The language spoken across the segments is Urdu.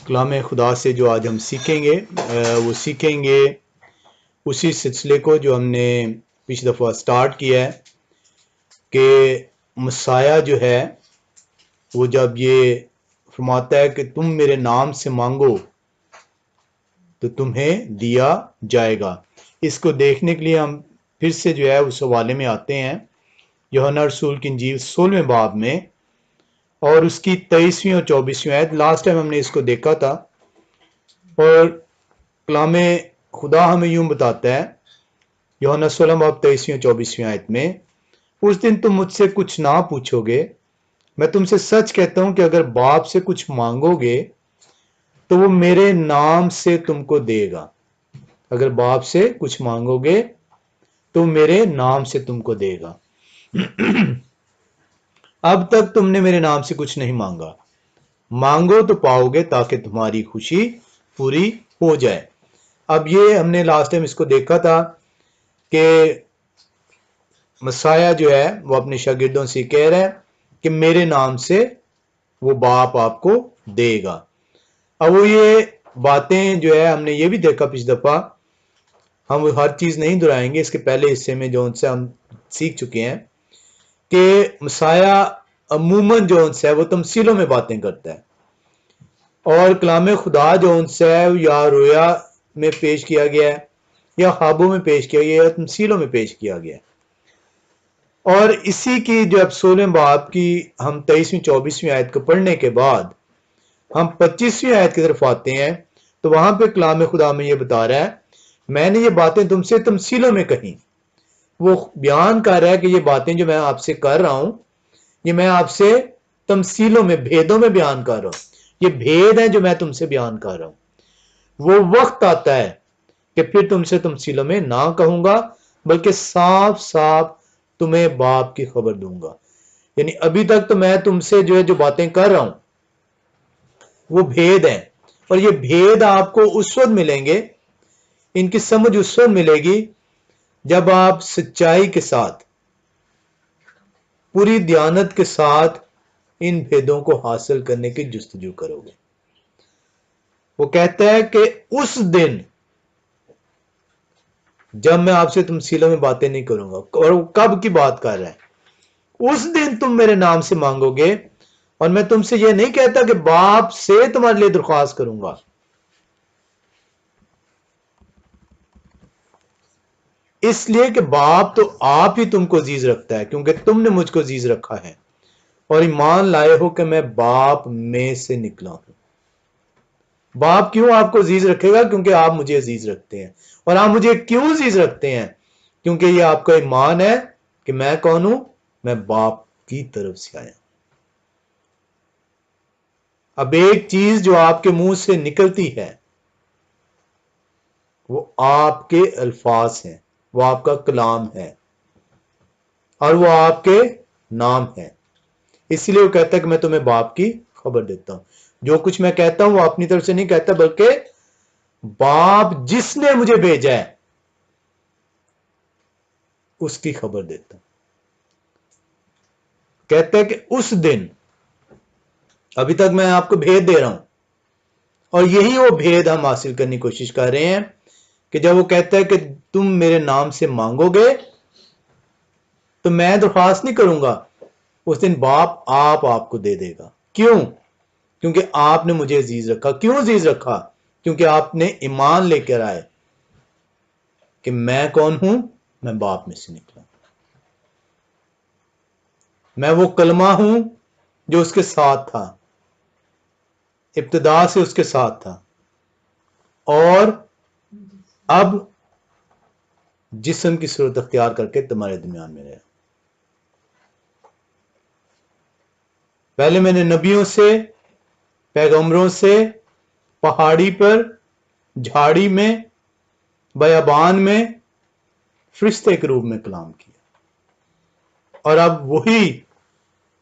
کلام خدا سے جو آج ہم سیکھیں گے وہ سیکھیں گے اسی سلسلے کو جو ہم نے پچھلی دفعہ سٹارٹ کیا ہے کہ مسیح جو ہے وہ جب یہ فرماتا ہے کہ تم میرے نام سے مانگو تو تمہیں دیا جائے گا. اس کو دیکھنے کے لیے ہم پھر سے جو ہے اس حوالے میں آتے ہیں یوحنا رسول کی انجیل 16ویں باب میں اور اس کی 23ویں اور 24ویں آیت. لاسٹ ٹائم ہم نے اس کو دیکھا تھا اور کلام خدا ہمیں یوں بتاتا ہے یوحنا 16 باب 23ویں اور 24ویں آیت میں، اس دن تم مجھ سے کچھ نہ پوچھو گے، میں تم سے سچ کہتا ہوں کہ اگر باپ سے کچھ مانگو گے تو وہ میرے نام سے تم کو دے گا. اگر باپ سے کچھ مانگو گے تو میرے نام سے تم کو دے گا. اب تک تم نے میرے نام سے کچھ نہیں مانگا، مانگو تو پاؤ گے تاکہ تمہاری خوشی پوری ہو جائے. اب یہ ہم نے لاسٹ ٹائم اس کو دیکھا تھا کہ مسیح جو ہے وہ اپنے شاگردوں سے کہہ رہا ہے کہ میرے نام سے وہ باپ آپ کو دے گا. اب وہ یہ باتیں جو ہے ہم نے یہ بھی دیکھا پچھلی دفعہ، ہم ہر چیز نہیں دہرائیں گے، اس کے پہلے حصے میں جو ان سے ہم سیکھ چکے ہیں کہ مسیح عموماً جو ان سے وہ تمثیلوں میں باتیں کرتا ہے اور کلام خدا جو ان سے یا رویا میں پیش کیا گیا ہے یا خوابوں میں پیش کیا گیا ہے یا تمثیلوں میں پیش کیا گیا ہے. اور اسی کی جو اب 16 باب کی ہم 23ویں 24ویں آیت کو پڑھنے کے بعد ہم 25ویں آیت کی طرف آتے ہیں تو وہاں پہ کلام خدا میں یہ بتا رہا ہے میں نے یہ باتیں تم سے تمثیلوں میں کہیں. وہ بیان کر رہا ہے کہ یہ باتیں جو میں آپ سے کر رہا ہوں یہ میں آپ سے تمثیلوں میں بھیدوں میں بیان کر رہا ہوں. یہ بھید ہیں جو میں تم سے بیان کر رہا ہوں. وہ وقت آتا ہے کہ پھر تم سے تمثیلوں میں نہ کہوں گا بلکہ صاف صاف تمہیں باپ کی خبر دوں گا. یعنی ابھی تک تو میں تم سے جو باتیں کر رہا ہوں وہ بھید ہیں اور یہ بھید آپ کو اس وقت ملیں گے، ان کی سمجھ اس وقت ملے گی جب آپ سچائی کے ساتھ پوری دیانت کے ساتھ ان بھیدوں کو حاصل کرنے کی جستجو کرو گے. وہ کہتا ہے کہ اس دن جب میں آپ سے تمثیلوں میں باتیں نہیں کروں گا، اور وہ کب کی بات کر رہا ہے؟ اس دن تم میرے نام سے مانگو گے اور میں تم سے یہ نہیں کہتا کہ باپ سے تمہارے لیے درخواست کروں گا. اس لیے کہ باپ تو آپ ہی تم کو عزیز رکھتا ہے کیونکہ تم نے مجھ کو عزیز رکھا ہے اور ایمان لائے ہو کہ میں باپ میں سے نکلا ہوں. باپ کیوں آپ کو عزیز رکھے گا؟ کیونکہ آپ مجھے عزیز رکھتے ہیں. اور آپ مجھے کیوں عزیز رکھتے ہیں؟ کیونکہ یہ آپ کا ایمان ہے کہ میں کون ہوں؟ میں باپ کی طرف سے آیا. اب ایک چیز جو آپ کے منہ سے نکلتی ہے وہ آپ کے الفاظ ہیں، وہ آپ کا کلام ہے اور وہ آپ کے نام ہے. اسی لیے وہ کہتا ہے کہ میں تمہیں باپ کی خبر دیتا ہوں. جو کچھ میں کہتا ہوں وہ اپنی طرف سے نہیں کہتا بلکہ باپ جس نے مجھے بھیجا ہے اس کی خبر دیتا ہوں. کہتا ہے کہ اس دن، ابھی تک میں آپ کو بھید دے رہا ہوں اور یہی وہ بھید ہم حاصل کرنے کی کوشش کر رہے ہیں کہ جب وہ کہتا ہے کہ تم میرے نام سے مانگو گے تو میں درخواست نہیں کروں گا، اس دن باپ آپ کو دے دے گا. کیوں؟ کیونکہ آپ نے مجھے عزیز رکھا. کیوں عزیز رکھا؟ کیونکہ آپ نے ایمان لے کر آئے کہ میں کون ہوں؟ میں باپ میں سے نکلا. میں وہ کلمہ ہوں جو اس کے ساتھ تھا، ابتدا سے اس کے ساتھ تھا اور اب جسم کی صورت اختیار کر کے تمہارے درمیان میں رہا. پہلے میں نے نبیوں سے، پیغمبروں سے پہاڑی پر، جھاڑی میں، بیابان میں فرشتے کے روپ میں کلام کیا اور اب وہی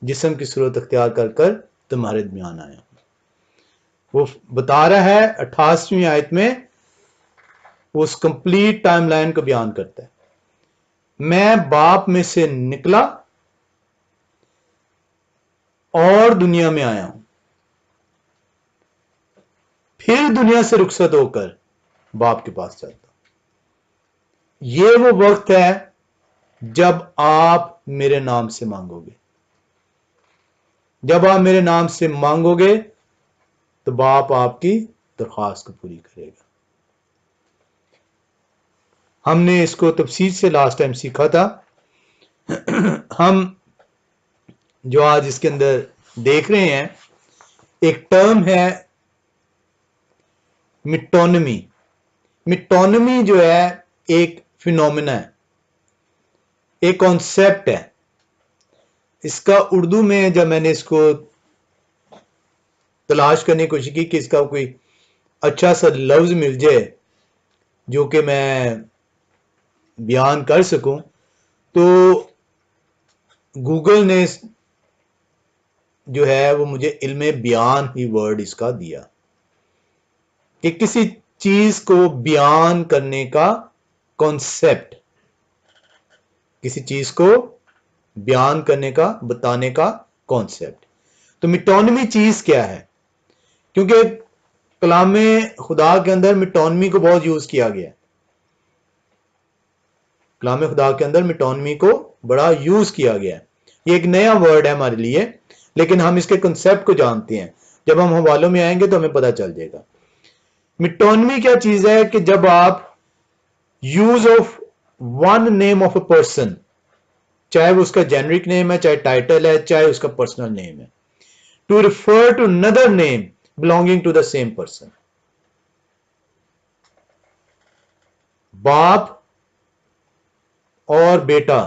جسم کی صورت اختیار کر کر تمہارے درمیان آیا. وہ بتا رہا ہے 28ویں آیت میں، وہ اس کمپلیٹ ٹائم لائن کو بیان کرتا ہے. میں باپ میں سے نکلا اور دنیا میں آیا ہوں. پھر دنیا سے رخصت ہو کر باپ کے پاس جاتا ہوں. یہ وہ وقت ہے جب آپ میرے نام سے مانگو گے. جب آپ میرے نام سے مانگو گے تو باپ آپ کی درخواست کو پوری کرے گا. ہم نے اس کو تفصیل سے لاسٹ ٹائم سیکھا تھا. ہم جو آج اس کے اندر دیکھ رہے ہیں ایک ٹرم ہے میٹونمی. میٹونمی جو ہے ایک فینومینا ہے, ایک کانسیپٹ ہے. اس کا اردو میں جب میں نے اس کو تلاش کرنے کی کوشش کی کہ اس کا کوئی اچھا سا لفظ مل جائے جو کہ میں بیان کر سکوں, تو گوگل نے جو ہے وہ مجھے علم بیان ہی ورڈ اس کا دیا کہ کسی چیز کو بیان کرنے کا کانسیپٹ, کسی چیز کو بیان کرنے کا, بتانے کا کانسیپٹ. تو میٹونمی چیز کیا ہے؟ کیونکہ کلام خدا کے اندر میٹونمی کو بہت یوز کیا گیا ہے. کلام خدا کے اندر میٹونمی کو بڑا یوز کیا گیا ہے. یہ ایک نیا ورڈ ہے ہمارے لیے, لیکن ہم اس کے کنسپٹ کو جانتے ہیں. جب ہم حوالوں میں آئیں گے تو ہمیں پتہ چل جائے گا. میٹونمی کیا چیز ہے کہ جب آپ use of one name of a person, چاہے وہ اس کا جینرک نیم ہے, چاہے ٹائٹل ہے, چاہے اس کا پرسنل نیم ہے, to refer to another name belonging to the same person. باپ اور بیٹا,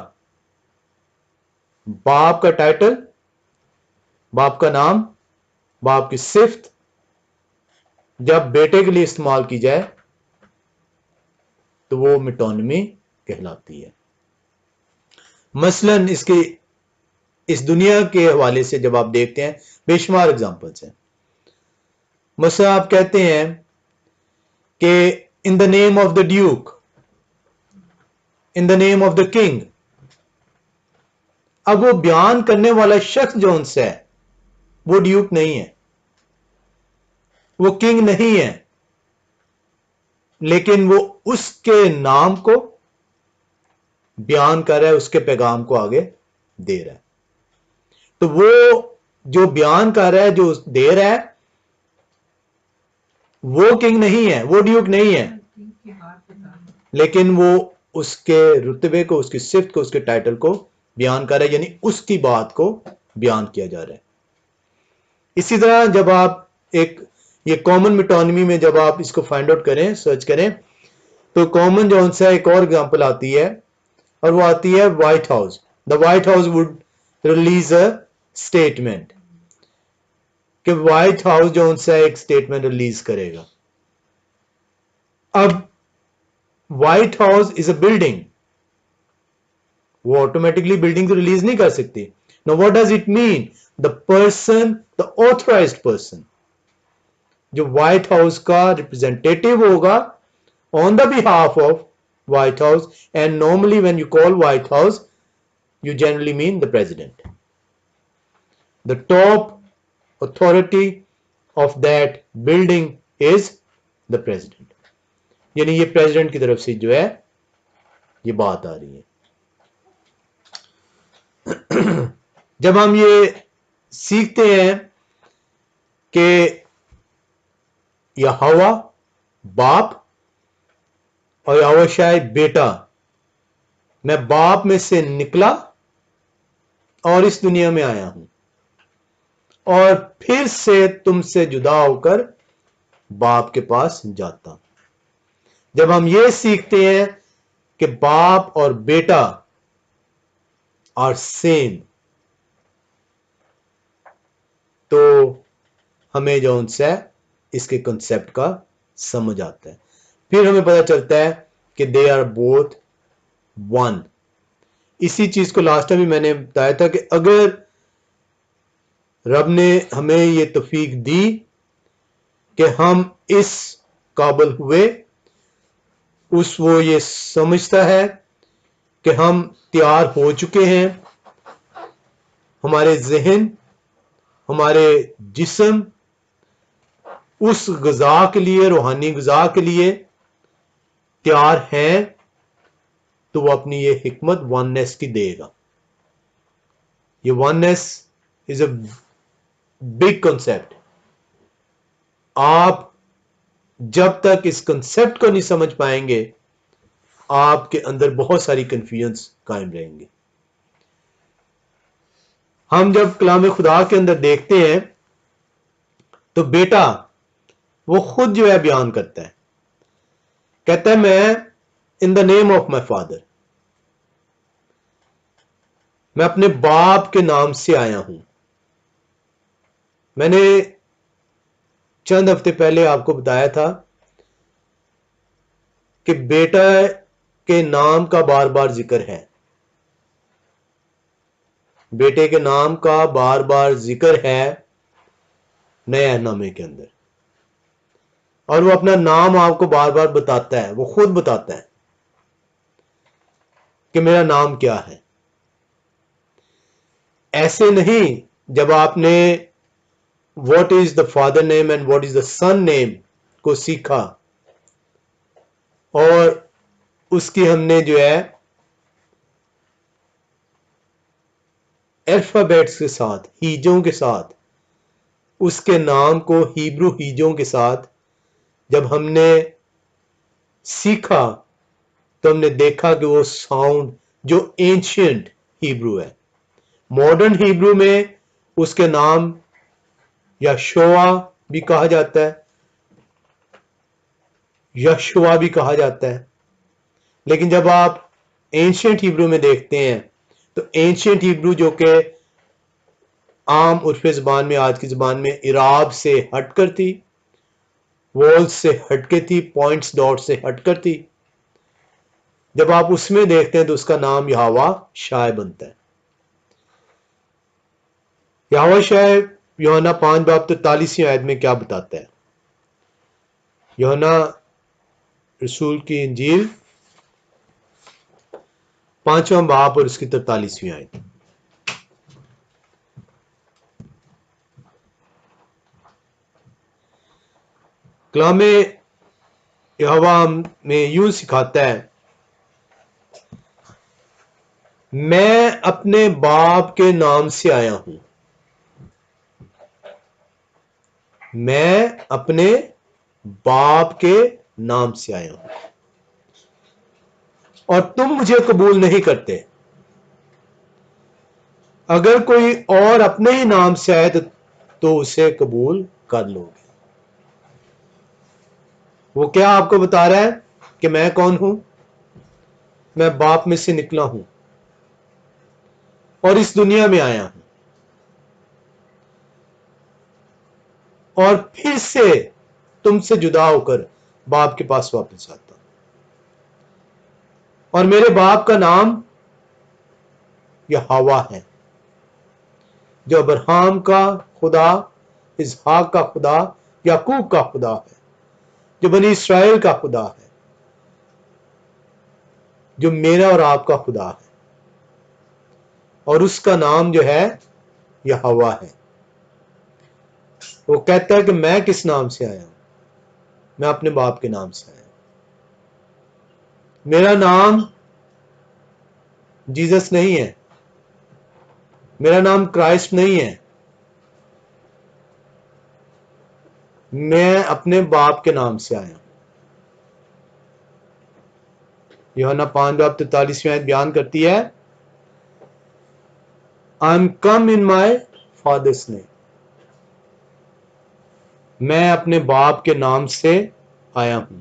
باپ کا ٹائٹل, باپ کا نام, باپ کی صفت جب بیٹے کے لیے استعمال کی جائے تو وہ میٹونمی کہلاتی ہے. مثلا اس دنیا کے حوالے سے جب آپ دیکھتے ہیں بے شمار اگزامپلس ہیں. مثلا آپ کہتے ہیں کہ in the name of the duke, in the name of the king. اب وہ بیان کرنے والا شخص جو ان سے ہے وہ ڈیوک نہیں ہے, وہ کنگ نہیں ہے, لیکن وہ اس کے نام کو بیان کر رہا ہے, اس کے پیغام کو آگے دے رہا ہے. تو وہ جو بیان کر رہا ہے, جو دے رہا ہے, وہ کنگ نہیں ہے, وہ ڈیوک نہیں ہے, لیکن وہ اس کے رتبے کو, اس کی صفت کو, اس کے ٹائٹل کو بیان کر رہا ہے, یعنی اس کی بات کو بیان کیا جا رہا ہے. اسی طرح جب آپ یہ کامن میٹونمی میں جب آپ اس کو فائنڈ آؤٹ کریں, سرچ کریں, تو کامن جو ان سے ایک اور ایگزامپل آتی ہے, اور وہ آتی ہے white house. The white house would release a statement, کہ وائٹ ہاؤس جو ان سے ایک اسٹیٹمنٹ ریلیز کرے گا. اب white house is a building, وہ آٹومیٹکلی بلڈنگ ریلیز نہیں کر سکتی. Now what does it mean? The person, the authorized person, جو وائٹ ہاؤس کا ریپرزینٹیٹو ہوگا on the behalf of White House, and normally when you call White House, you generally mean the president. The top authority of that building is the president. یعنی یہ پریزیڈنٹ کی طرف سے جو ہے یہ بات آ رہی ہے. جب ہم یہ سیکھتے ہیں کہ یہوہ باپ اور یہوہ شاید بیٹا, میں باپ میں سے نکلا اور اس دنیا میں آیا ہوں, اور پھر سے تم سے جدا ہو کر باپ کے پاس جاتا. جب ہم یہ سیکھتے ہیں کہ باپ اور بیٹا آر سیم, تو ہمیں جو ان سے اس کے کنسپٹ کا سمجھ آتا ہے. پھر ہمیں پتہ چلتا ہے کہ دے آر بوتھ ون. اسی چیز کو لاسٹ ٹائم بھی میں نے بتایا تھا کہ اگر رب نے ہمیں یہ توفیق دی کہ ہم اس قابل ہوئے, وہ یہ سمجھتا ہے کہ ہم تیار ہو چکے ہیں, ہمارے ذہن, ہمارے جسم, اس غذا کے لیے، روحانی غذا کے لیے تیار ہیں تو وہ اپنی یہ حکمت وننس کی دے گا. یہ oneness is a big concept. آپ جب تک اس کنسپٹ کو نہیں سمجھ پائیں گے آپ کے اندر بہت ساری کنفیوژنس قائم رہیں گے. ہم جب کلام خدا کے اندر دیکھتے ہیں تو بیٹا وہ خود جو ہے بیان کرتا ہے، کہتا ہے میں ان the name of my father, میں اپنے باپ کے نام سے آیا ہوں. میں نے چند ہفتے پہلے آپ کو بتایا تھا کہ بیٹا کے نام کا بار بار ذکر ہے، بیٹے کے نام کا بار بار ذکر ہے نئے نامے کے اندر، اور وہ اپنا نام آپ کو بار بار بتاتا ہے، وہ خود بتاتا ہے کہ میرا نام کیا ہے. ایسے نہیں جب آپ نے what is the father name and what is the son name کو سیکھا اور اس کی ہم نے جو ہے الفابیٹس کے ساتھ، ہیجوں کے ساتھ، اس کے نام کو ہیبرو ہیجوں کے ساتھ جب ہم نے سیکھا تو ہم نے دیکھا کہ وہ ساؤنڈ جو اینشینٹ ہیبرو ہے، ماڈرن ہیبرو میں اس کے نام یشوا بھی کہا جاتا ہے، یشوا بھی کہا جاتا ہے. لیکن جب آپ اینشینٹ ہیبرو میں دیکھتے ہیں تو اینشینٹ ہیبرو جو کہ عام عرف زبان میں، آج کی زبان میں اعراب سے ہٹ کر تھی، وولز سے ہٹ کے تھی، پوائنٹس ڈاٹ سے ہٹ کر تھی، جب آپ اس میں دیکھتے ہیں تو اس کا نام یہوہ شائع بنتا ہے. یہوہ شائع یوحنا 5:43 آیت میں کیا بتاتا ہے؟ یوحنا رسول کی انجیل 5واں باب اور اس کی 43 آیت. کلام یہوہ میں یوں سکھاتا ہے، میں اپنے باپ کے نام سے آیا ہوں، میں اپنے باپ کے نام سے آیا ہوں اور تم مجھے قبول نہیں کرتے. اگر کوئی اور اپنے ہی نام سے آئے تو اسے قبول کر لو گے. وہ کیا آپ کو بتا رہا ہے کہ میں کون ہوں؟ میں باپ میں سے نکلا ہوں اور اس دنیا میں آیا ہوں اور پھر سے تم سے جدا ہو کر باپ کے پاس واپس آتا ہوں. اور میرے باپ کا نام یہوہ ہے جو ابراہیم کا خدا، اسحاق کا خدا، یعقوب کا خدا ہے، جو بنی اسرائیل کا خدا ہے، جو میرا اور آپ کا خدا ہے. اور اس کا نام جو ہے یہوہ ہے. وہ کہتا ہے کہ میں کس نام سے آیا ہوں؟ میں اپنے باپ کے نام سے آیا ہوں. میرا نام جیزس نہیں ہے، میرا نام کرائسٹ نہیں ہے، میں اپنے باپ کے نام سے آیا ہوں. یوحنا 5:43 آیت بیان کرتی ہے I am come in my father's name. میں اپنے باپ کے نام سے آیا ہوں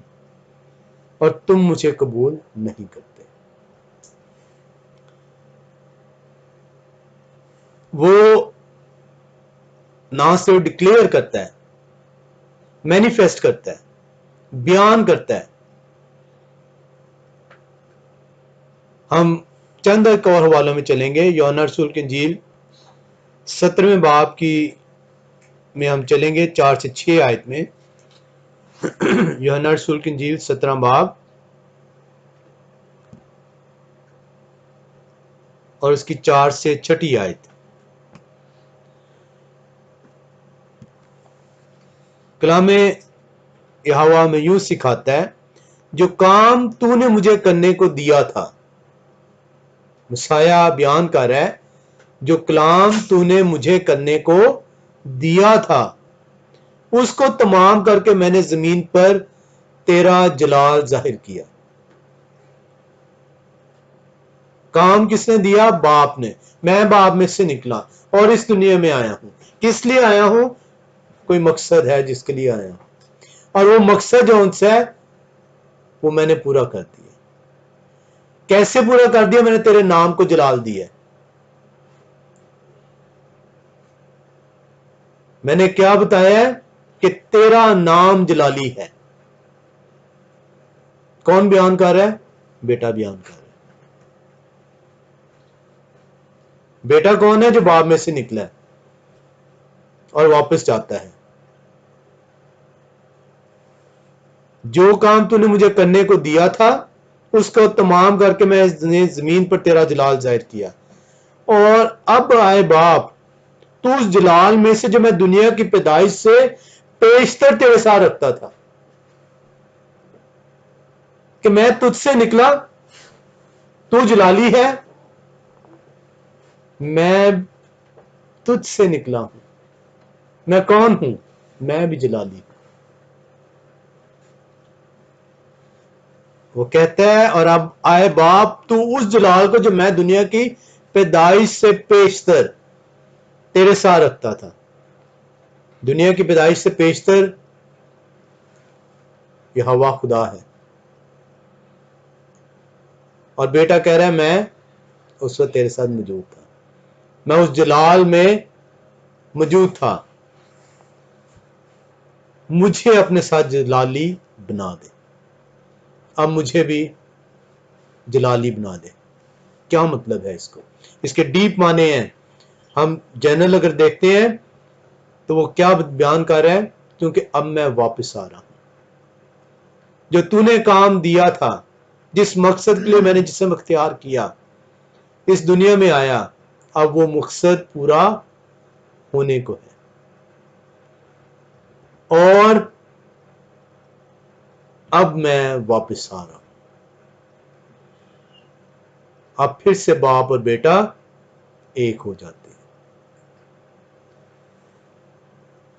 اور تم مجھے قبول نہیں کرتے. وہ نہ صرف ڈکلیئر کرتا ہے، مینیفیسٹ کرتا ہے، بیان کرتا ہے. ہم چند ایک اور حوالوں میں چلیں گے. یوحنا رسول کی انجیل 17ویں باب کی میں ہم چلیں گے 4 سے 6 آیت میں. یوحنا رسول کی انجیل 17 باب اور اس کی 4 سے 6 آیت. کلام یہوہ میں یوں سکھاتا ہے، جو کام تو نے مجھے کرنے کو دیا تھا، مسیح بیان کر رہا ہے، جو کلام تو نے مجھے کرنے کو دیا تھا اس کو تمام کر کے میں نے زمین پر تیرا جلال ظاہر کیا۔ کام کس نے دیا؟ باپ نے۔ میں باپ میں سے نکلا اور اس دنیا میں آیا ہوں۔ کس لیے آیا ہوں؟ کوئی مقصد ہے جس کے لیے آیا ہوں، اور وہ مقصد جو ان سے ہے وہ میں نے پورا کر دیا۔ کیسے پورا کر دیا؟ میں نے تیرے نام کو جلال دیا۔ میں نے کیا بتایا ہے کہ تیرا نام جلالی ہے۔ کون بیان کر رہا ہے؟ بیٹا بیان کر رہا ہے۔ بیٹا کون ہے؟ جو باپ میں سے نکلا ہے اور واپس جاتا ہے۔ جو کام تو نے مجھے کرنے کو دیا تھا اس کو تمام کر کے میں زمین پر تیرا جلال ظاہر کیا، اور اب آئے باپ، تو اس جلال میں سے جو میں دنیا کی پیدائش سے پیشتر تیرے ساتھ رکھتا تھا، کہ میں تجھ سے نکلا، تو جلالی ہے، میں تجھ سے نکلا ہوں۔ میں کون ہوں؟ میں بھی جلالی ہوں۔ وہ کہتا ہے، اور اب آئے باپ، تو اس جلال کو جو میں دنیا کی پیدائش سے پیشتر تیرے ساتھ رکھتا تھا۔ دنیا کی پیدائش سے پیشتر یہوہ خدا ہے، اور بیٹا کہہ رہا ہے میں اس وقت تیرے ساتھ موجود تھا، میں اس جلال میں موجود تھا، مجھے اپنے ساتھ جلالی بنا دے، اب مجھے بھی جلالی بنا دے۔ کیا مطلب ہے اس کو؟ اس کے ڈیپ معنی ہیں۔ ہم جنرل اگر دیکھتے ہیں تو وہ کیا بیان کر رہا ہے؟ کیونکہ اب میں واپس آ رہا ہوں، جو تو نے کام دیا تھا، جس مقصد کے لیے میں نے جسم اختیار کیا، اس دنیا میں آیا، اب وہ مقصد پورا ہونے کو ہے، اور اب میں واپس آ رہا ہوں۔ اب پھر سے باپ اور بیٹا ایک ہو جاتے ہیں۔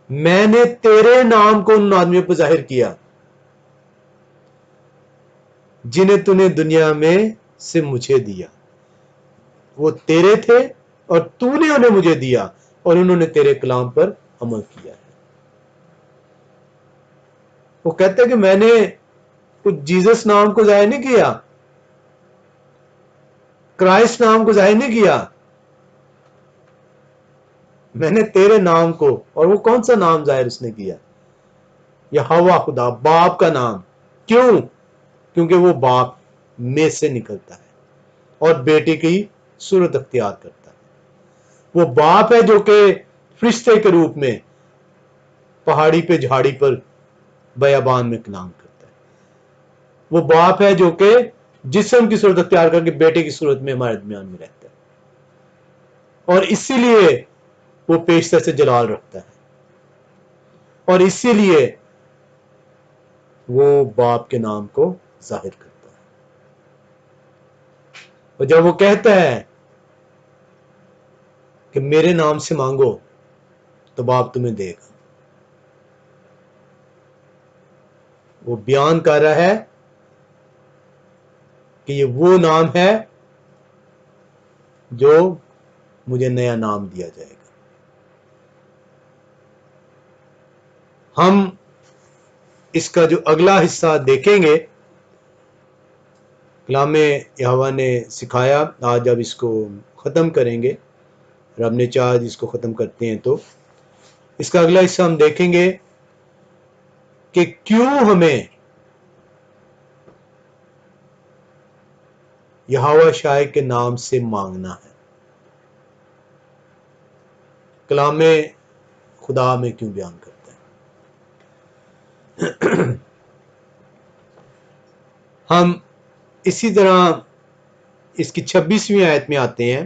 میں نے تیرے نام کو ان آدمیوں پہ ظاہر کیا جنہیں تو نے دنیا میں سے مجھے دیا۔ وہ تیرے تھے اور تو نے انہیں مجھے دیا، اور انہوں نے تیرے کلام پر عمل کیا ہے۔ وہ کہتے ہیں کہ میں نے کچھ جیزس نام کو ظاہر نہیں کیا، کرائسٹ نام کو ظاہر نہیں کیا، میں نے تیرے نام کو، اور وہ کون سا نام ظاہر اس نے کیا؟ یہوہ خدا، باپ کا نام۔ کیوں؟ کیونکہ وہ باپ میں سے نکلتا ہے اور بیٹے کی صورت اختیار کرتا ہے۔ وہ باپ ہے جو کہ فرشتے کے روپ میں پہاڑی پہ جھاڑی پر بیابان میں کلام کرتا ہے۔ وہ باپ ہے جو کہ جسم کی صورت اختیار کر کے بیٹے کی صورت میں ہمارے درمیان میں رہتا ہے، اور اسی لیے وہ پیشتر سے جلال رکھتا ہے، اور اسی لیے وہ باپ کے نام کو ظاہر کرتا ہے۔ اور جب وہ کہتا ہے کہ میرے نام سے مانگو تو باپ تمہیں دے گا، وہ بیان کر رہا ہے کہ یہ وہ نام ہے جو مجھے نیا نام دیا جائے گا۔ ہم اس کا جو اگلا حصہ دیکھیں گے، کلام یہوہ نے سکھایا، آج اب اس کو ختم کریں گے، رب نے چاہا اس کو ختم کرتے ہیں تو اس کا اگلا حصہ ہم دیکھیں گے کہ کیوں ہمیں یہوہ شاہ کے نام سے مانگنا ہے، کلام خدا میں کیوں بیان کرتا ہے۔ ہم اسی طرح اس کی 26ویں آیت میں آتے ہیں۔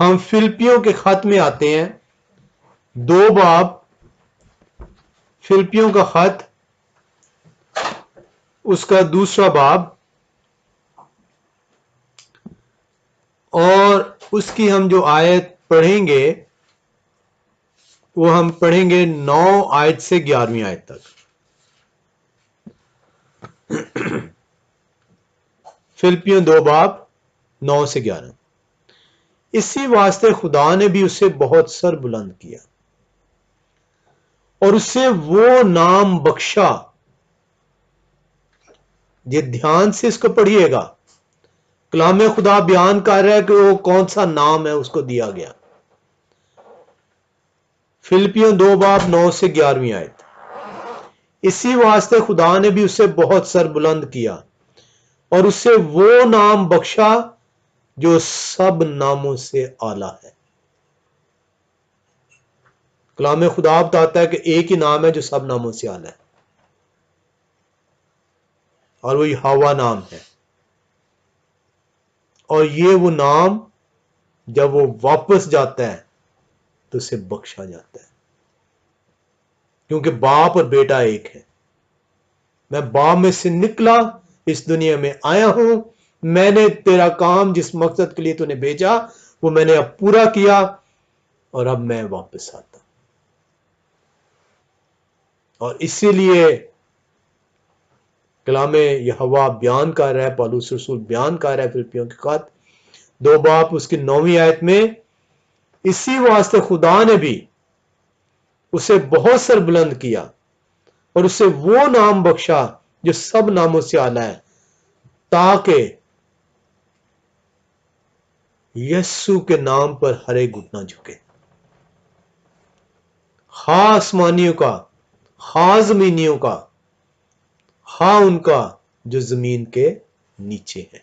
ہم فلپیوں کے خط میں آتے ہیں، 2 باب فلپیوں کا خط، اس کا 2 باب، اور اس کی ہم جو آیت پڑھیں گے وہ ہم پڑھیں گے 9 آیت سے 11ویں آیت تک۔ فلپیوں 2 باب 9 سے 11۔ اسی واسطے خدا نے بھی اسے بہت سر بلند کیا اور اسے وہ نام بخشا، یہ دھیان سے اس کو پڑھیے گا، کلام خدا بیان کر رہا ہے کہ وہ کون سا نام ہے اس کو دیا گیا۔ فلپیوں 2 باب 9 سے 11ویں آیت۔ اسی واسطے خدا نے بھی اسے بہت سر بلند کیا اور اسے وہ نام بخشا جو سب ناموں سے اعلیٰ ہے۔ کلام خدا بتاتا ہے کہ ایک ہی نام ہے جو سب ناموں سے اعلیٰ ہے، اور وہ یہوہ نام ہے۔ اور یہ وہ نام جب وہ واپس جاتا ہے تو اسے بخشا جاتا ہے، کیونکہ باپ اور بیٹا ایک ہے۔ میں باپ میں سے نکلا، اس دنیا میں آیا ہوں، میں نے تیرا کام جس مقصد کے لیے تو نے بھیجا وہ میں نے اب پورا کیا، اور اب میں واپس آتا ہوں۔ اور اسی لیے کلام یہوہ بیان کر رہا ہے، پالوس رسول بیان کر رہا ہے فلپیوں کے خط 2 باب اس کی 9ویں آیت میں، اسی واسطے خدا نے بھی اسے بہت سر بلند کیا اور اسے وہ نام بخشا جو سب ناموں سے اعلیٰ ہے، تاکہ یسوع کے نام پر ہر ایک گھٹنا جھکے، خواہ آسمانیوں کا، خواہ زمینیوں کا، خواہ ان کا جو زمین کے نیچے ہے۔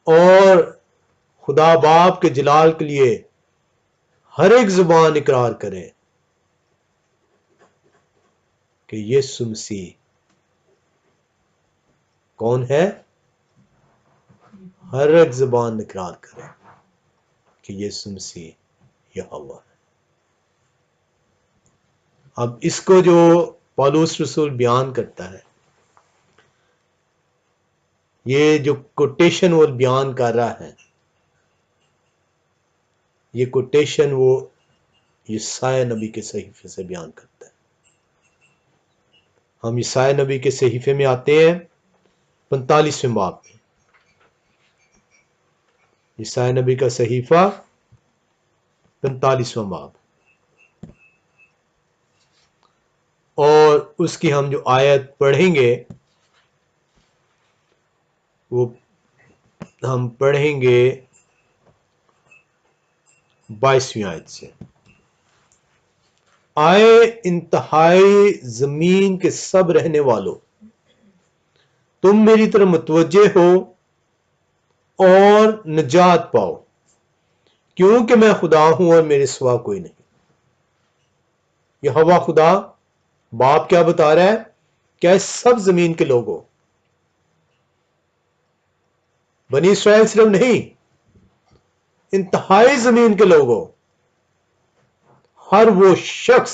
اور خدا باپ کے جلال کے لیے ہر ایک زبان اقرار کرے کہ یسوع مسیح کون ہے، ہر ایک زبان اقرار کرے کہ یسوع مسیح یہوہ ہے۔ اب اس کو جو پالوس رسول بیان کرتا ہے، یہ جو کوٹیشن وہ بیان کر رہا ہے، یہ کوٹیشن وہ یسایہ نبی کے صحیفے سے بیان کرتا ہے۔ ہم یسایہ نبی کے صحیفے میں آتے ہیں 45ویں باب میں، یسایہ نبی کا صحیفہ 45واں باب، اور اس کی ہم جو آیت پڑھیں گے وہ ہم پڑھیں گے 22ویں آیت سے۔ آئے انتہائی زمین کے سب رہنے والوں، تم میری طرف متوجہ ہو اور نجات پاؤ، کیونکہ میں خدا ہوں اور میرے سوا کوئی نہیں۔ یہوہ خدا باپ کیا بتا رہا ہے؟ کیا سب زمین کے لوگوں، بنی اسرائیل صرف نہیں، انتہائی زمین کے لوگوں، ہر وہ شخص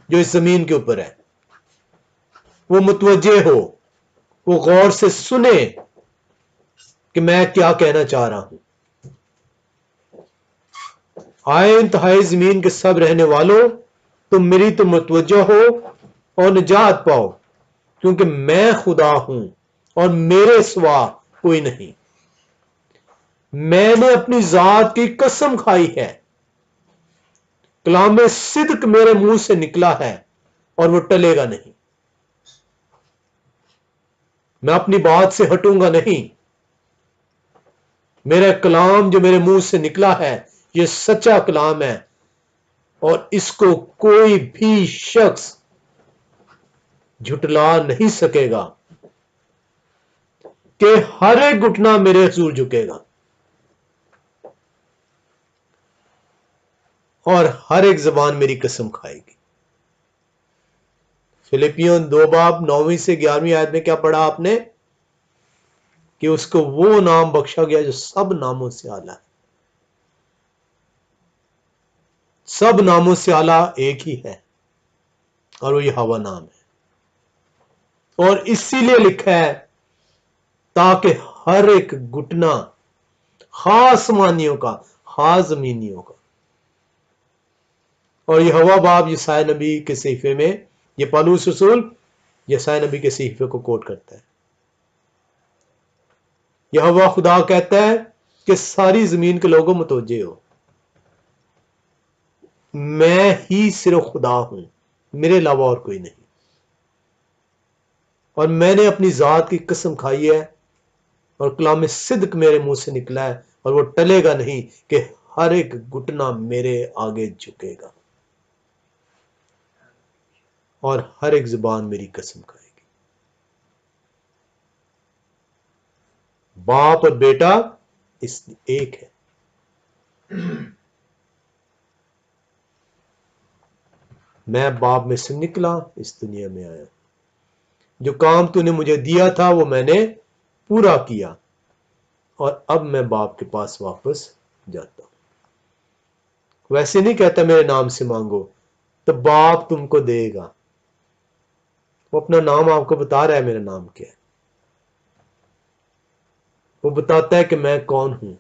جو اس زمین کے اوپر ہے وہ متوجہ ہو، وہ غور سے سنے کہ میں کیا کہنا چاہ رہا ہوں۔ آئے انتہائی زمین کے سب رہنے والوں، تم میری تو متوجہ ہو اور نجات پاؤ، کیونکہ میں خدا ہوں اور میرے سوا کوئی نہیں۔ میں نے اپنی ذات کی قسم کھائی ہے، کلام صدق میرے منہ سے نکلا ہے اور وہ ٹلے گا نہیں۔ میں اپنی بات سے ہٹوں گا نہیں، میرا کلام جو میرے منہ سے نکلا ہے یہ سچا کلام ہے، اور اس کو کوئی بھی شخص جھٹلا نہیں سکے گا، کہ ہر ایک گھٹنا میرے حضور جھکے گا اور ہر ایک زبان میری قسم کھائے گی۔ فلپیوں 2 باب 9 سے 11ویں آیت میں کیا پڑھا آپ نے؟ کہ اس کو وہ نام بخشا گیا جو سب ناموں سے اعلیٰ ہے. سب ناموں سے اعلیٰ ایک ہی ہے اور وہ یہ ہوا نام ہے. اور اسی لیے لکھا ہے تاکہ ہر ایک گھٹنا خاص مانیوں کا خاص زمینیوں کا. اور یہ ہوا باب یسائی نبی کے صحیفے میں یہ پالوس رسول یسائی نبی کے صحیفے کو کوٹ کرتا ہے. یہ ہوا خدا کہتا ہے کہ ساری زمین کے لوگوں متوجہ ہو، میں ہی صرف خدا ہوں، میرے علاوہ اور کوئی نہیں. اور میں نے اپنی ذات کی قسم کھائی ہے اور کلام صدق میرے منہ سے نکلا ہے اور وہ ٹلے گا نہیں کہ ہر ایک گھٹنا میرے آگے جھکے گا اور ہر ایک زبان میری قسم کھائے گی. باپ اور بیٹا اس ایک ہے. میں باپ میں سے نکلا اس دنیا میں آیا، جو کام تو نے مجھے دیا تھا وہ میں نے پورا کیا اور اب میں باپ کے پاس واپس جاتا ہوں. ویسے نہیں کہتا میرے نام سے مانگو تو باپ تم کو دے گا. وہ اپنا نام آپ کو بتا رہا ہے، میرا نام کیا ہے. وہ بتاتا ہے کہ میں کون ہوں.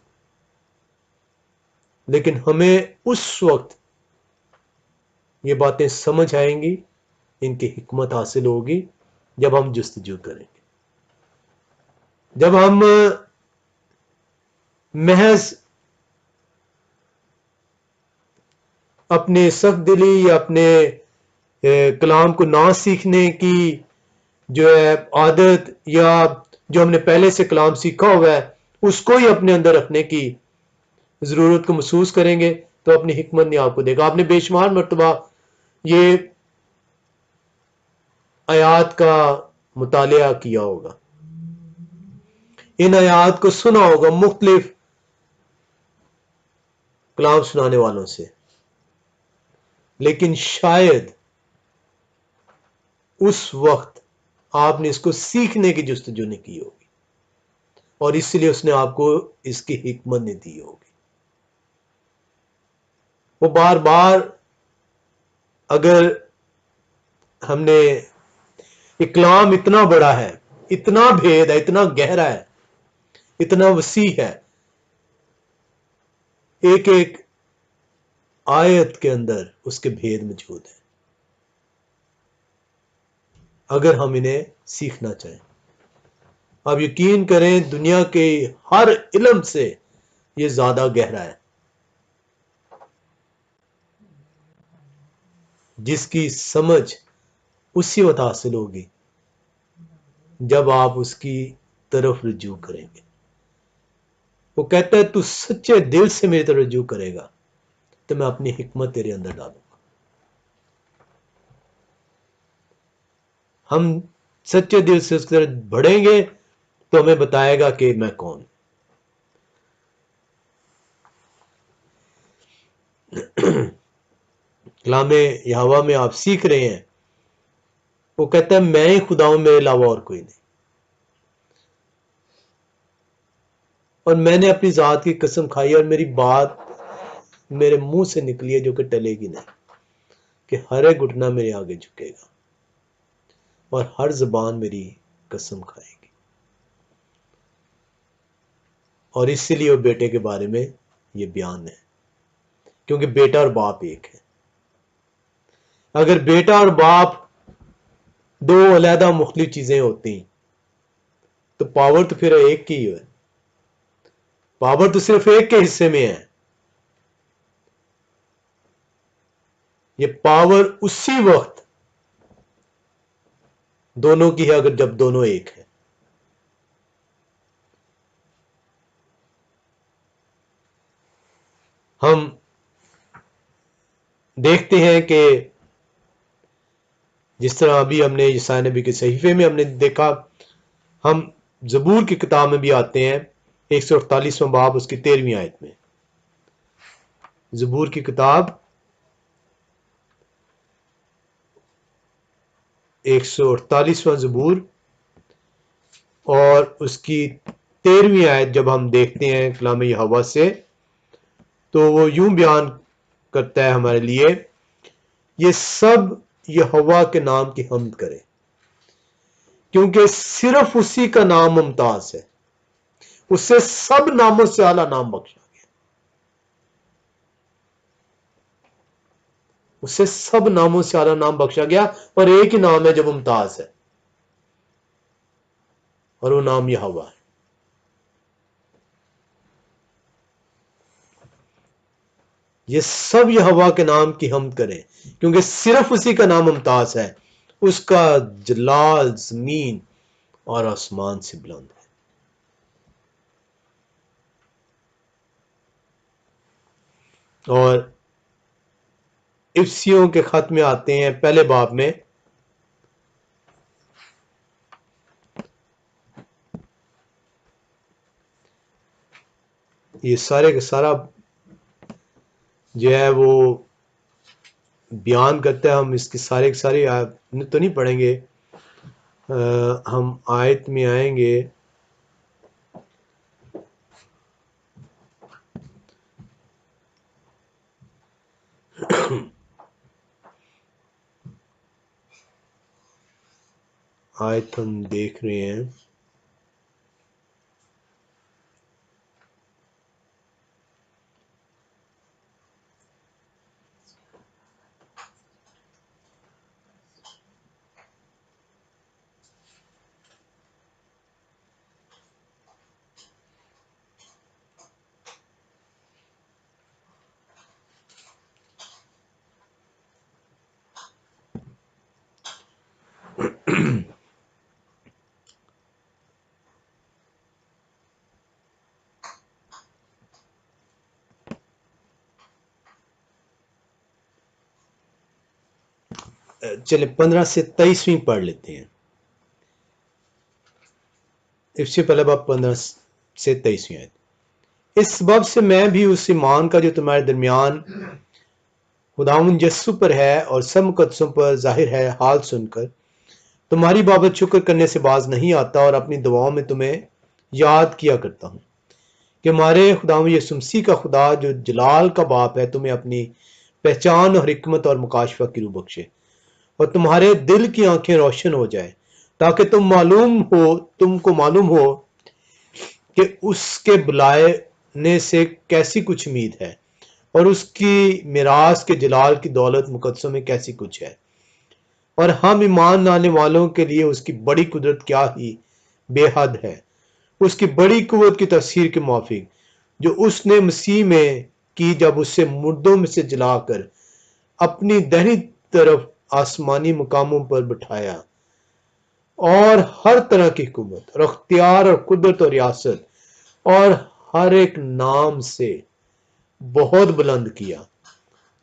لیکن ہمیں اس وقت یہ باتیں سمجھ آئیں گی، ان کی حکمت حاصل ہوگی جب ہم جستجو کریں گے. جب ہم محض اپنے سخت دلی یا اپنے کلام کو نہ سیکھنے کی جو ہے عادت، یا جو ہم نے پہلے سے کلام سیکھا ہوا ہے اس کو ہی اپنے اندر رکھنے کی ضرورت کو محسوس کریں گے تو اپنی حکمت نے آپ کو دے گا. آپ نے بے شمار مرتبہ یہ آیات کا مطالعہ کیا ہوگا، ان آیات کو سنا ہوگا مختلف کلام سنانے والوں سے، لیکن شاید اس وقت آپ نے اس کو سیکھنے کی جستجو نہیں کی ہوگی اور اس لیے اس نے آپ کو اس کی حکمت نہیں دی ہوگی. وہ بار بار اگر ہم نے کلام اتنا بڑا ہے، اتنا بھید ہے، اتنا گہرا ہے، اتنا وسیع ہے، ایک ایک آیت کے اندر اس کے بھید موجود ہے اگر ہم انہیں سیکھنا چاہیں. آپ یقین کریں دنیا کے ہر علم سے یہ زیادہ گہرا ہے، جس کی سمجھ اسی وقت حاصل ہوگی جب آپ اس کی طرف رجوع کریں گے. وہ کہتا ہے تو سچے دل سے میری طرف رجوع کرے گا تو میں اپنی حکمت تیرے اندر ڈالوں گا. ہم سچے دل سے اس کی طرف بڑھیں گے تو ہمیں بتائے گا کہ میں کون. کلام یہوہ میں آپ سیکھ رہے ہیں، وہ کہتا ہے میں ہی خدا ہوں، میرے علاوہ اور کوئی نہیں. اور میں نے اپنی ذات کی قسم کھائی اور میری بات میرے منہ سے نکلی ہے جو کہ ٹلے گی نہیں، کہ ہر ایک گھٹنا میرے آگے جھکے گا اور ہر زبان میری قسم کھائے گی. اور اسی لیے وہ بیٹے کے بارے میں یہ بیان ہے، کیونکہ بیٹا اور باپ ایک ہے. اگر بیٹا اور باپ دو علیحدہ مختلف چیزیں ہوتی تو پاور تو پھر ایک کی ہے. پاور تو صرف ایک کے حصے میں ہے. یہ پاور اسی وقت دونوں کی ہے اگر جب دونوں ایک ہے. ہم دیکھتے ہیں کہ جس طرح ابھی ہم نے یسائی نبی کے صحیفے میں ہم نے دیکھا، ہم زبور کی کتاب میں بھی آتے ہیں 148واں باب اس کی 13ویں آیت میں. زبور کی کتاب 148واں زبور اور اس کی 13ویں آیت جب ہم دیکھتے ہیں کلام یہوہ سے تو وہ یوں بیان کرتا ہے ہمارے لیے، یہ سب یہوہ کے نام کی حمد کرے کیونکہ صرف اسی کا نام ممتاز ہے، اس سے سب ناموں سے اعلیٰ نام بخشا گیا، اس سے سب ناموں سے اعلیٰ نام بخشا گیا، اور ایک ہی نام ہے جو ممتاز ہے، اور وہ نام یہوہ ہے۔ یہ سب یہوہ کے نام کی حمد کریں کیونکہ صرف اسی کا نام ممتاز ہے، اس کا جلال زمین اور آسمان سے بلند ہے۔ اور افسیوں کے خط میں آتے ہیں پہلے باب میں، یہ سارے کا سارا جو ہے وہ بیان کرتا ہے، ہم اس کی سارے کی ساری آیت تو نہیں پڑھیں گے، ہم آیت میں آئیں گے آیت ہم دیکھ رہے ہیں، چلے 15 سے 23ویں پڑھ لیتے ہیں، اس سے پہلے باب 15 سے 23ویں آیت۔ اس سبب سے میں بھی اس ایمان کا جو تمہارے درمیان خداوند یسوع پر ہے اور سب مقدسوں پر ظاہر ہے حال سن کر تمہاری بابت شکر کرنے سے باز نہیں آتا، اور اپنی دعاؤں میں تمہیں یاد کیا کرتا ہوں کہ ہمارے خداوند یسوع مسیح کا خدا جو جلال کا باپ ہے تمہیں اپنی پہچان اور حکمت اور مکاشفہ کی روح بخشے، اور تمہارے دل کی آنکھیں روشن ہو جائے، تاکہ تم کو معلوم ہو کہ اس کے بلانے سے کیسی کچھ امید ہے، اور اس کی میراث کے جلال کی دولت مقدسوں میں کیسی کچھ ہے، اور ہم ایمان لانے والوں کے لیے اس کی بڑی قدرت کیا ہی بے حد ہے، اس کی بڑی قوت کی تفسیر کے موافق جو اس نے مسیح میں کی جب اسے مردوں میں سے جلا کر اپنی دہنی طرف آسمانی مقاموں پر بٹھایا، اور ہر طرح کی حکومت اور اختیار اور قدرت اور ریاست اور ہر ایک نام سے بہت بلند کیا،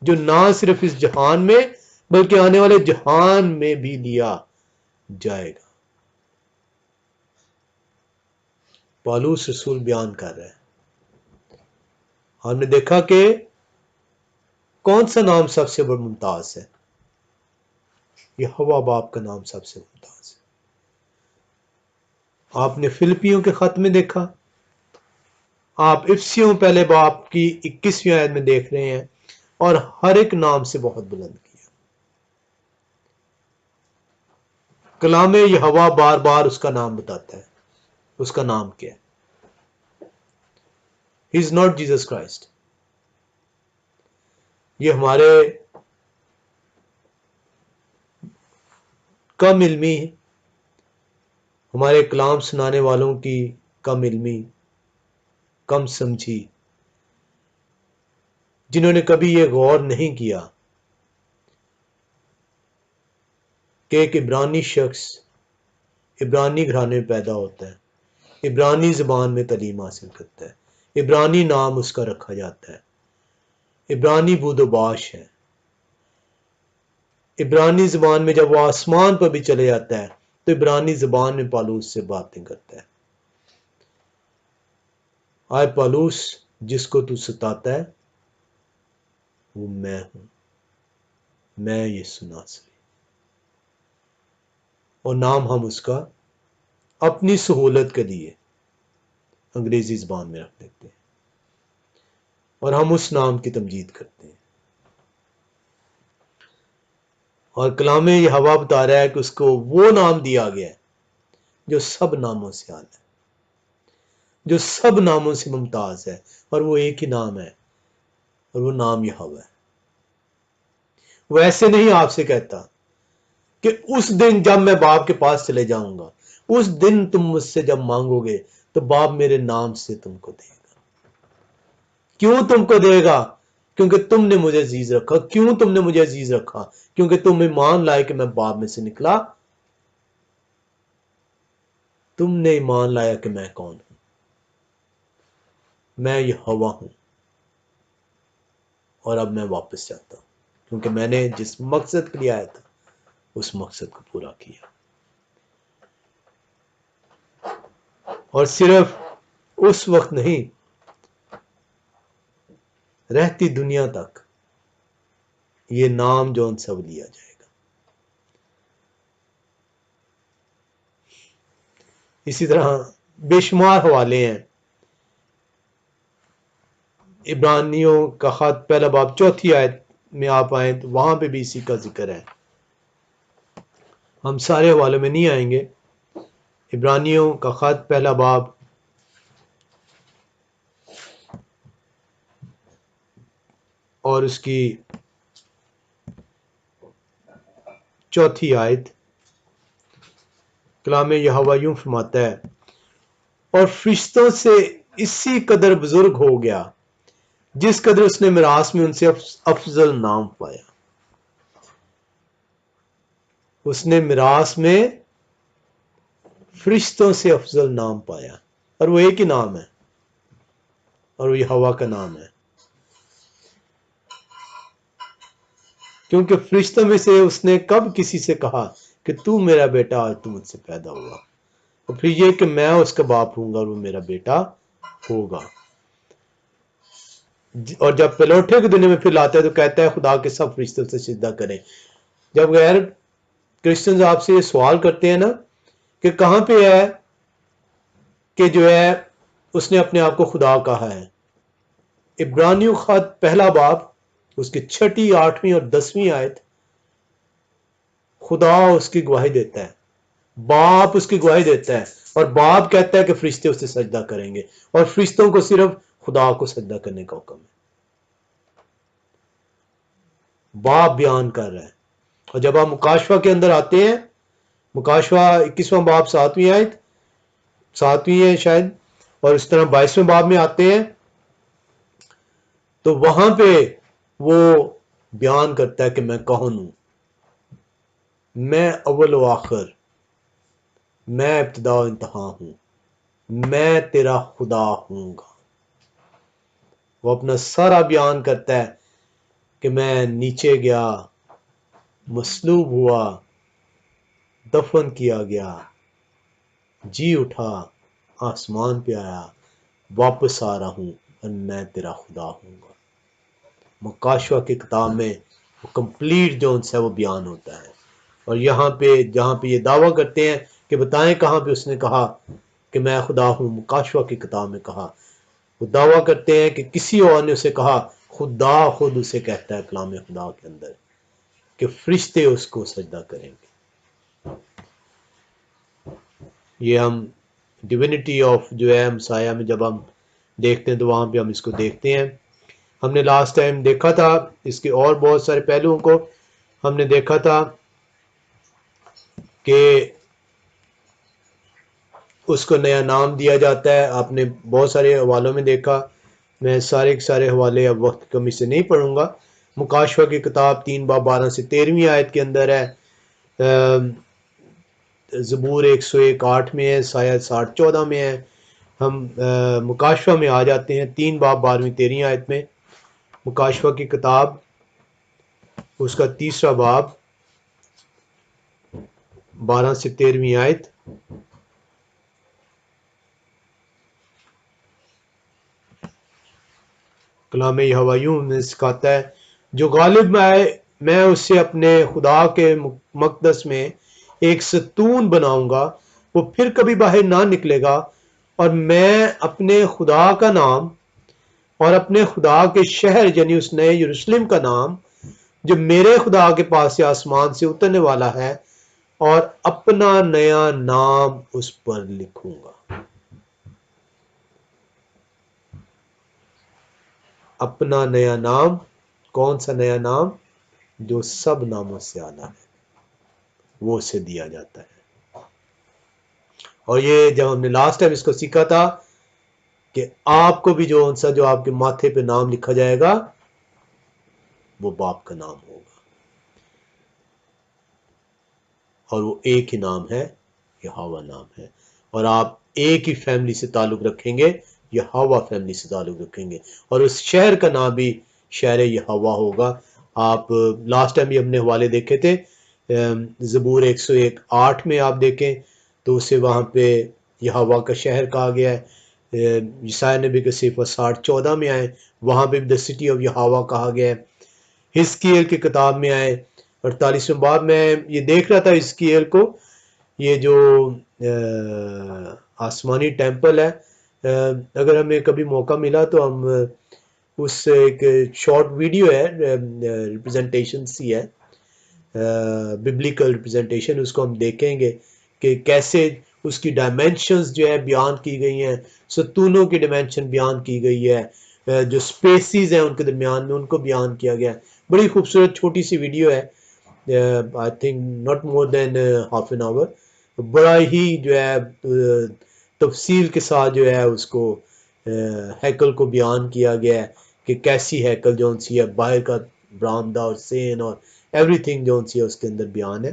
جو نہ صرف اس جہان میں بلکہ آنے والے جہان میں بھی لیا جائے گا۔ پالوس رسول بیان کر رہا ہے، ہم نے دیکھا کہ کون سا نام سب سے بڑا ممتاز ہے؟ یہوہ باپ کا نام سب سے ممتاز ہے۔ آپ نے فلپیوں کے خط میں دیکھا، آپ افسیوں پہلے باپ کی 21ویں آیت میں دیکھ رہے ہیں، اور ہر ایک نام سے بہت بلند کیا۔ کلام یہوہ بار بار اس کا نام بتاتا ہے، اس کا نام کیا ہے؟ ہی از ناٹ جیسس کرائسٹ۔ یہ ہمارے کم علمی، ہمارے کلام سنانے والوں کی کم علمی، کم سمجھی، جنہوں نے کبھی یہ غور نہیں کیا کہ ایک عبرانی شخص عبرانی گھرانے میں پیدا ہوتا ہے، عبرانی زبان میں تعلیم حاصل کرتا ہے، عبرانی نام اس کا رکھا جاتا ہے، عبرانی بود و باش ہے، عبرانی زبان میں جب وہ آسمان پر بھی چلے جاتا ہے تو عبرانی زبان میں پالوس سے باتیں کرتا ہے۔ آئے پالوس، جس کو تو ستاتا ہے وہ میں ہوں، میں یسوع ناصری، اور نام ہم اس کا اپنی سہولت کے لیے انگریزی زبان میں رکھ دیتے ہیں اور ہم اس نام کی تمجید کرتے ہیں. اور کلام یہ ہوا بتا رہا ہے کہ اس کو وہ نام دیا گیا ہے جو سب ناموں سے اعلیٰ ہے، جو سب ناموں سے ممتاز ہے، اور وہ ایک ہی نام ہے، اور وہ نام یہ ہوا ہے. وہ ایسے نہیں آپ سے کہتا کہ اس دن جب میں باپ کے پاس چلے جاؤں گا، اس دن تم مجھ سے جب مانگو گے تو باپ میرے نام سے تم کو دے گا. کیوں تم کو دے گا؟ کیونکہ تم نے مجھے عزیز رکھا. کیوں تم نے مجھے عزیز رکھا؟ کیونکہ تم ایمان لائے کہ میں باپ میں سے نکلا. تم نے ایمان لایا کہ میں کون ہوں. میں یہ ہوا ہوں، اور اب میں واپس جاتا ہوں کیونکہ میں نے جس مقصد کے لیے آیا تھا اس مقصد کو پورا کیا. اور صرف اس وقت نہیں، رہتی دنیا تک یہ نام جو ان سے لیا جائے گا. اسی طرح بے شمار حوالے ہیں. عبرانیوں کا خط پہلا باب 4 آیت میں آپ آئیں تو وہاں پہ بھی اسی کا ذکر ہے. ہم سارے حوالوں میں نہیں آئیں گے. عبرانیوں کا خط پہلا باب اور اس کی 4 آیت، کلام یہوہ یوں فرماتا ہے، اور فرشتوں سے اسی قدر بزرگ ہو گیا جس قدر اس نے میراث میں ان سے افضل نام پایا. اس نے میراث میں فرشتوں سے افضل نام پایا، اور وہ ایک ہی نام ہے، اور وہ یہوہ کا نام ہے. کیونکہ فرشتوں میں سے اس نے کب کسی سے کہا کہ تو میرا بیٹا آج تو مجھ سے پیدا ہوا، اور پھر یہ کہ میں اس کا باپ ہوں گا اور وہ میرا بیٹا ہوگا. اور جب پلوٹے کے دنیا میں پھر لاتا ہے تو کہتا ہے خدا کے سب فرشتوں سے سجدہ کریں. جب غیر کرسچنز آپ سے یہ سوال کرتے ہیں نا کہ کہاں پہ ہے کہ جو ہے اس نے اپنے آپ کو خدا کہا ہے، عبرانیوں خط پہلا باب اس کی 6، 8 اور 10 آیت، خدا اس کی گواہی دیتا ہے، باپ اس کی گواہی دیتا ہے، اور باپ کہتا ہے کہ فرشتے اسے سجدہ کریں گے، اور فرشتوں کو صرف خدا کو سجدہ کرنے کا حکم ہے. باپ بیان کر رہا ہے. اور جب آپ مکاشفہ کے اندر آتے ہیں، مکاشفہ 21واں باب 7 آیت، 7 ہے شاید، اور اس طرح 22 باب میں آتے ہیں تو وہاں پہ وہ بیان کرتا ہے کہ میں کون ہوں، میں اول و آخر، میں ابتدا و انتہا ہوں، میں تیرا خدا ہوں گا. وہ اپنا سارا بیان کرتا ہے کہ میں نیچے گیا، مصلوب ہوا، دفن کیا گیا، جی اٹھا، آسمان پہ آیا، واپس آ رہا ہوں، اور میں تیرا خدا ہوں گا. مکاشفہ کی کتاب میں وہ کمپلیٹ جو ان سے وہ بیان ہوتا ہے. اور یہاں پہ جہاں پہ یہ دعویٰ کرتے ہیں کہ بتائیں کہاں پہ اس نے کہا کہ میں خدا ہوں، مکاشفہ کی کتاب میں کہا. وہ دعویٰ کرتے ہیں کہ کسی اور نے اسے کہا، خدا خود اسے کہتا ہے کلام خدا کے اندر کہ فرشتے اس کو سجدہ کریں گے. یہ ہم ڈیوینٹی آف جو ہے مسیح میں جب ہم دیکھتے ہیں تو وہاں پہ ہم اس کو دیکھتے ہیں. ہم نے لاسٹ ٹائم دیکھا تھا اس کے اور بہت سارے پہلوؤں کو. ہم نے دیکھا تھا کہ اس کو نیا نام دیا جاتا ہے. آپ نے بہت سارے حوالوں میں دیکھا، میں سارے کے سارے حوالے اب وقت کمی سے نہیں پڑھوں گا. مکاشفہ کی کتاب 3 باب 12 سے 13 آیت کے اندر ہے، زبور 101 8 میں ہے، سایہ 60 14 میں ہے. ہم مکاشفہ میں آ جاتے ہیں 3 باب 12 13 آیت میں. مکاشفہ کی کتاب اس کا 3 باب 12 سے 13 آیت. کلام یہوہ یوں میں سکھاتا ہے، جو غالب میں آئے میں اسے اپنے خدا کے مقدس میں ایک ستون بناؤں گا، وہ پھر کبھی باہر نہ نکلے گا، اور میں اپنے خدا کا نام اور اپنے خدا کے شہر یعنی اس نئے یروشلم کا نام جو میرے خدا کے پاس سے آسمان سے اترنے والا ہے اور اپنا نیا نام اس پر لکھوں گا. اپنا نیا نام. کون سا نیا نام؟ جو سب ناموں سے اعلیٰ ہے، وہ اسے دیا جاتا ہے. اور یہ جب ہم نے لاسٹ ٹائم اس کو سیکھا تھا کہ آپ کو بھی جو آپ کے ماتھے پہ نام لکھا جائے گا وہ باپ کا نام ہوگا، اور وہ ایک ہی نام ہے، یہوہ نام ہے. اور آپ ایک ہی فیملی سے تعلق رکھیں گے، یہوہ فیملی سے تعلق رکھیں گے، اور اس شہر کا نام بھی شہر یہوہ ہوگا. آپ لاسٹ ٹائم بھی ہم نے حوالے دیکھے تھے، زبور 101:8 میں آپ دیکھیں تو اسے وہاں پہ یہوہ کا شہر کہا گیا ہے. یسایا نبی کے صفحہ 60:14 میں آئے، وہاں پہ دا سٹی آف یہوہ کہا گیا ہے. حزقیل کی کتاب میں آئے 48ویں باب میں یہ دیکھ رہا تھا حزقیل کو، یہ جو آسمانی ٹیمپل ہے، اگر ہمیں کبھی موقع ملا تو ہم اس ایک شارٹ ویڈیو ہے، ریپرزنٹیشن سی ہے، ببلیکل ریپرزنٹیشن، اس کو ہم دیکھیں گے کہ کیسے اس کی ڈائمینشنز جو ہے بیان کی گئی ہیں، ستونوں کی ڈائمینشن بیان کی گئی ہے، جو سپیسیز ہیں ان کے درمیان میں ان کو بیان کیا گیا ہے. بڑی خوبصورت چھوٹی سی ویڈیو ہے، I think not more than half an hour. بڑا ہی جو ہے تفصیل کے ساتھ جو ہے اس کو ہیکل کو بیان کیا گیا ہے کہ کیسی ہیکل جو سی ہے، باہر کا برآمدہ اور سین اور ایوری تھنگ جو سی ہے اس کے اندر بیان ہے.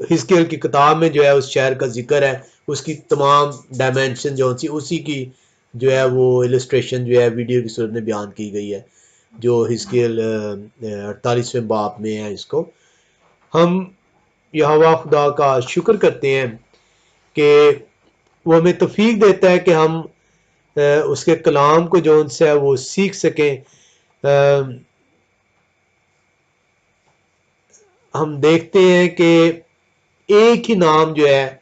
حزقیل کی کتاب میں جو ہے اس شہر کا ذکر ہے، اس کی تمام ڈائمینشن جو سی اسی کی جو ہے وہ السٹریشن جو ہے ویڈیو کی صورت میں بیان کی گئی ہے، جو حزقیل 48ویں باب میں ہے. اس کو ہم یہوہ خدا کا شکر کرتے ہیں کہ وہ ہمیں توفیق دیتا ہے کہ ہم اس کے کلام کو جو ان سے ہے وہ سیکھ سکیں. ہم دیکھتے ہیں کہ ایک ہی نام جو ہے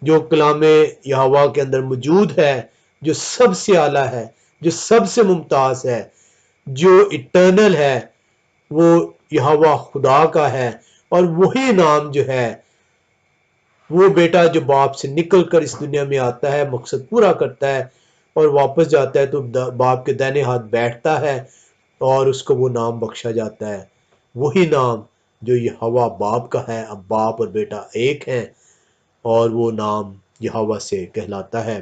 جو کلام یہوہ کے اندر موجود ہے، جو سب سے اعلیٰ ہے، جو سب سے ممتاز ہے، جو اٹرنل ہے، وہ یہوہ خدا کا ہے. اور وہی نام جو ہے وہ بیٹا جو باپ سے نکل کر اس دنیا میں آتا ہے، مقصد پورا کرتا ہے اور واپس جاتا ہے تو باپ کے دائنے ہاتھ بیٹھتا ہے اور اس کو وہ نام بخشا جاتا ہے. وہی نام جو یہوہ باپ کا ہے. اب باپ اور بیٹا ایک ہیں اور وہ نام یہوہ سے کہلاتا ہے.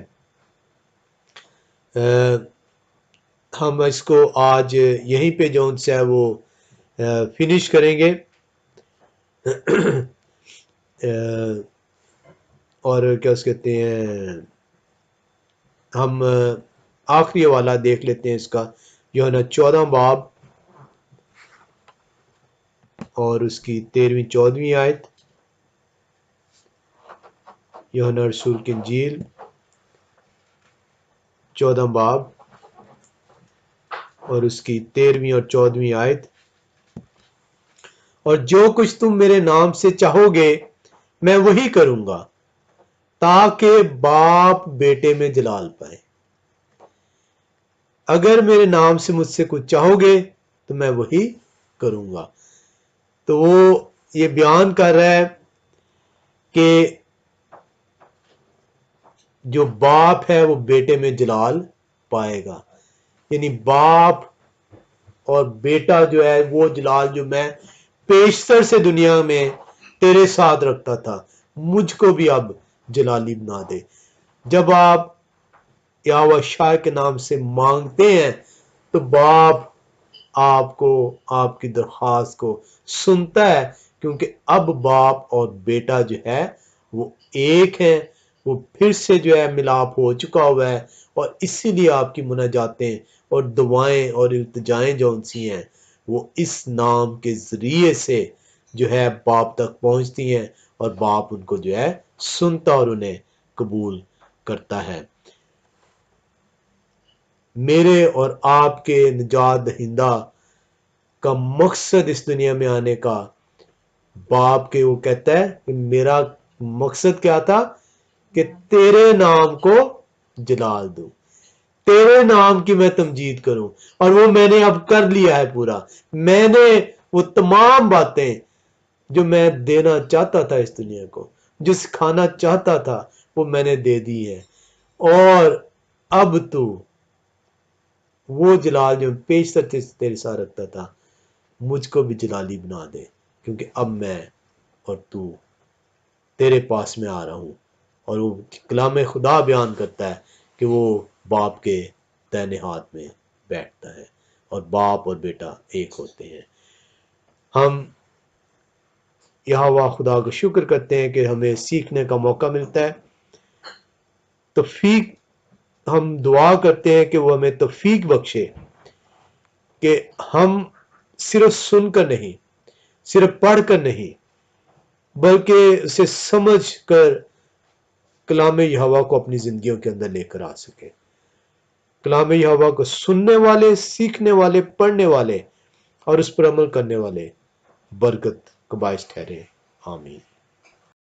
ہم اس کو آج یہیں پہ جو ان سے ہے وہ فنش کریں گے. اور کیا اس کہتے ہیں، ہم آخری حوالہ دیکھ لیتے ہیں اس کا، یوحنا 14 باب اور اس کی 13ویں-14ویں آیت. یوحنا رسول کی انجیل 14 باب اور اس کی 13ویں اور 14ویں آیت. اور جو کچھ تم میرے نام سے چاہو گے میں وہی کروں گا تاکہ باپ بیٹے میں جلال پائے. اگر میرے نام سے مجھ سے کچھ چاہو گے تو میں وہی کروں گا. تو وہ یہ بیان کر رہا ہے کہ جو باپ ہے وہ بیٹے میں جلال پائے گا، یعنی باپ اور بیٹا جو ہے وہ جلال جو میں پیشتر سے دنیا میں تیرے ساتھ رکھتا تھا مجھ کو بھی اب جلالی بنا دے. جب آپ یہوہ شاہ کے نام سے مانگتے ہیں تو باپ آپ کو، آپ کی درخواست کو سنتا ہے، کیونکہ اب باپ اور بیٹا جو ہے وہ ایک ہے، وہ پھر سے جو ہے ملاپ ہو چکا ہوا ہے. اور اسی لیے آپ کی مناجاتیں اور دعائیں اور التجائیں جو ان سی ہیں وہ اس نام کے ذریعے سے جو ہے باپ تک پہنچتی ہیں اور باپ ان کو جو ہے سنتا اور انہیں قبول کرتا ہے. میرے اور آپ کے نجات دہندہ کا مقصد اس دنیا میں آنے کا، باپ کے وہ کہتا ہے کہ میرا مقصد کیا تھا کہ تیرے نام کو جلال دوں، تیرے نام کی میں تمجید کروں، اور وہ میں نے اب کر لیا ہے پورا۔ میں نے وہ تمام باتیں جو میں دینا چاہتا تھا اس دنیا کو، جو سکھانا چاہتا تھا، وہ میں نے دے دی ہے، اور اب تو وہ جلال جو پیشتر تیرے ساتھ رکھتا تھا مجھ کو بھی جلالی بنا دے، کیونکہ اب میں اور تو تیرے پاس میں آ رہا ہوں۔ اور وہ کلام خدا بیان کرتا ہے کہ وہ باپ کے دائنے ہاتھ میں بیٹھتا ہے اور باپ اور بیٹا ایک ہوتے ہیں۔ ہم یہاں خدا کو شکر کرتے ہیں کہ ہمیں سیکھنے کا موقع ملتا ہے، توفیق ہم دعا کرتے ہیں کہ وہ ہمیں توفیق بخشے کہ ہم صرف سن کر نہیں، صرف پڑھ کر نہیں، بلکہ اسے سمجھ کر کلام یہوہ کو اپنی زندگیوں کے اندر لے کر آ سکے۔ کلام یہوہ کو سننے والے، سیکھنے والے، پڑھنے والے اور اس پر عمل کرنے والے برکت کا باعث ٹھہرے۔ آمین۔